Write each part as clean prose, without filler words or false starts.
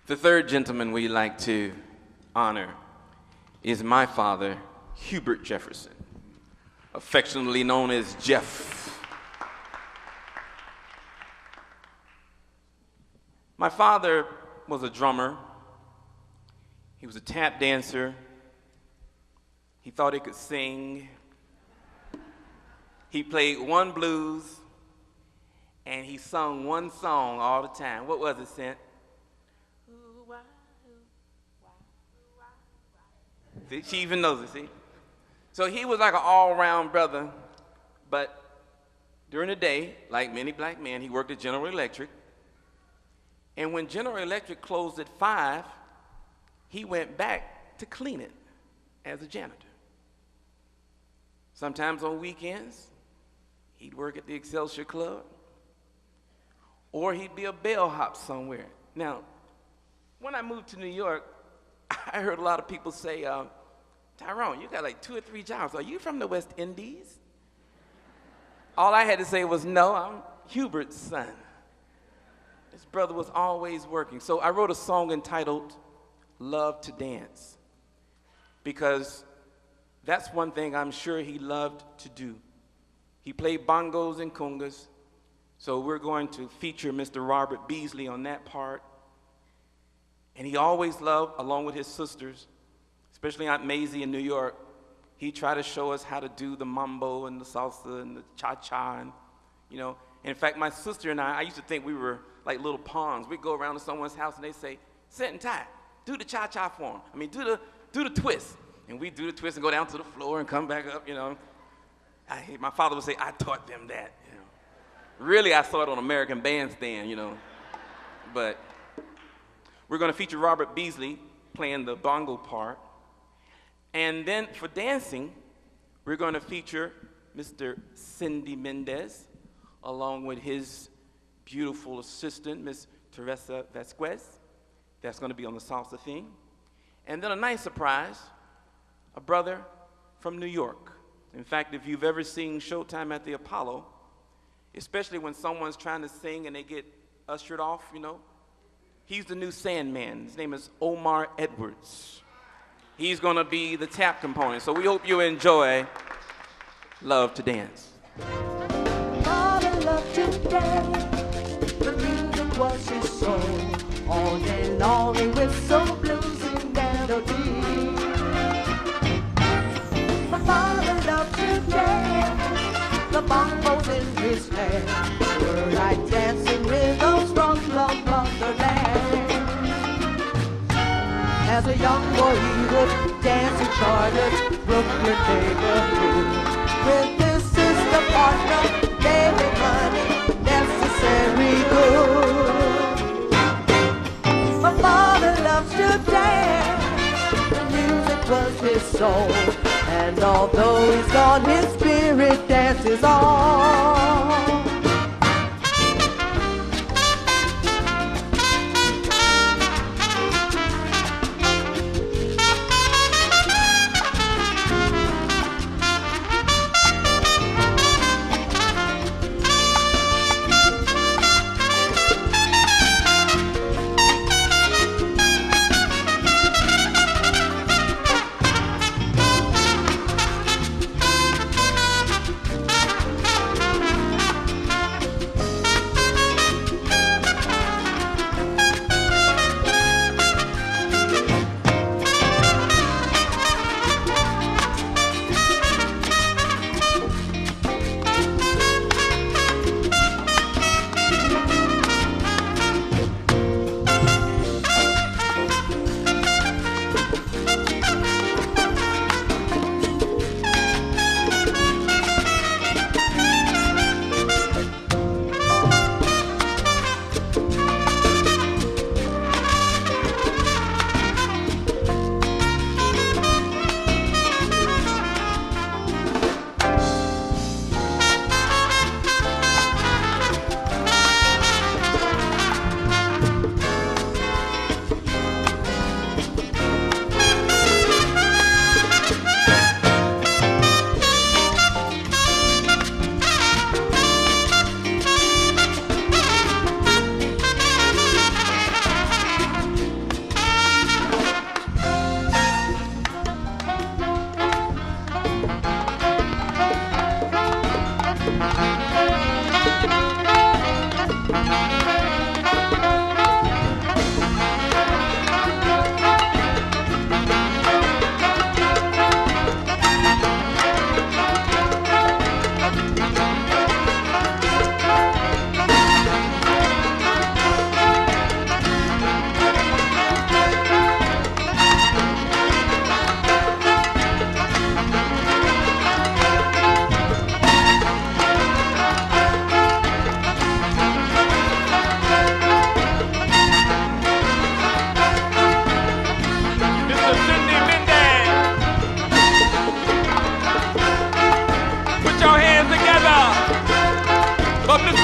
The third gentleman we like to honor is my father, Hubert Jefferson, affectionately known as Jeff. My father was a drummer. He was a tap dancer. He thought he could sing. He played one blues, and he sung one song all the time. What was it, Sent? See, she even knows it, see? So he was like an all-round brother, but during the day, like many black men, he worked at General Electric. And when General Electric closed at 5, he went back to clean it as a janitor. Sometimes on weekends, he'd work at the Excelsior Club, or he'd be a bellhop somewhere. Now, when I moved to New York, I heard a lot of people say, Tyrone, you got like 2 or 3 jobs. Are you from the West Indies? All I had to say was, no, I'm Hubert's son. His brother was always working. So I wrote a song entitled Love to Dance, because that's one thing I'm sure he loved to do. He played bongos and congas, so we're going to feature Mr. Robert Beasley on that part. And he always loved, along with his sisters, especially Aunt Maisie in New York, he tried to show us how to do the mambo and the salsa and the cha-cha, and, you know. In fact, my sister and I used to think we were like little pawns. We'd go around to someone's house and they'd say, sit and tie, do the cha-cha for him. I mean, do the twist. And we'd do the twist and go down to the floor and come back up, you know. My father would say, I taught them that, you know. Really, I saw it on American Bandstand, you know. But we're going to feature Robert Beasley playing the bongo part. And then for dancing, we're going to feature Mr. Sendy Mendez, along with his beautiful assistant, Miss Teresa Vasquez. That's going to be on the salsa theme. And then a nice surprise, a brother from New York. In fact, if you've ever seen Showtime at the Apollo, especially when someone's trying to sing and they get ushered off, you know, he's the new Sandman. His name is Omar Edwards. He's going to be the tap component. So we hope you enjoy Love to Dance. Father loved to dance. The music was his soul. All day long he whistled blues and melodies. My father loved to dance. The bongos in his hand were like dancing rhythms from Wonderland. As a young boy he would dance in Charlotte, Brooklyn neighborhood. With his sister partner, they made money, necessary good. My father loves to dance. The music was his soul. And although he's gone, his spirit dances on.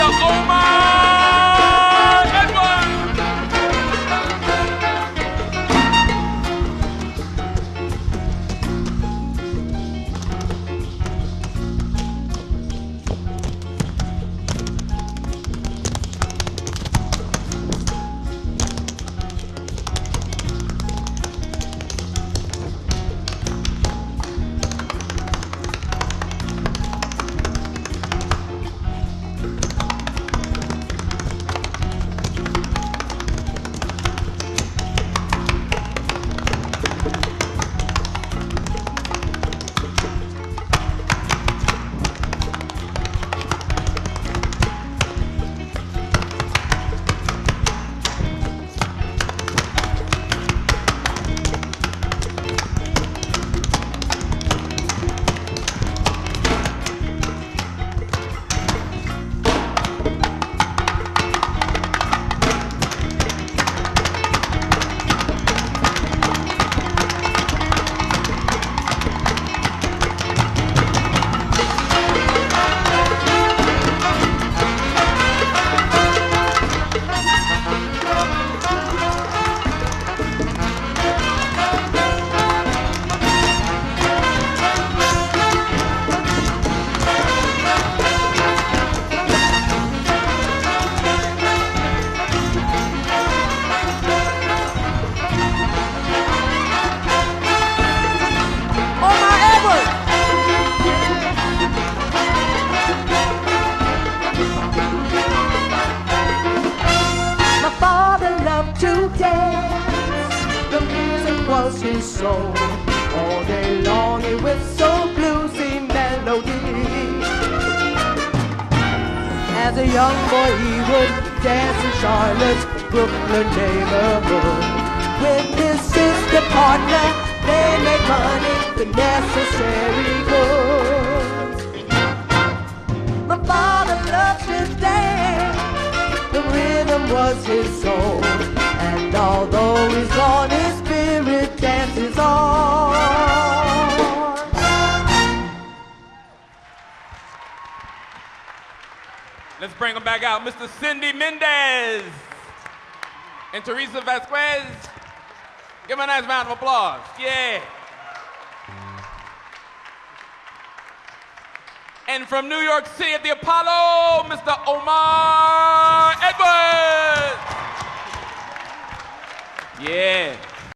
Mr. Omar Edwards. soul. All day long he whistled bluesy melodies. As a young boy he would dance in Charlotte's Brooklyn neighborhood. With his sister partner they made money, the necessary goods. My father loved to dance, the rhythm was his soul. And although he's gone, his spirit dances on. Let's bring them back out. Mr. Sendy Mendez and Teresa Vasquez. Give them a nice round of applause. Yeah. And from New York City at the Apollo, Mr. Omar Edwards. Yeah.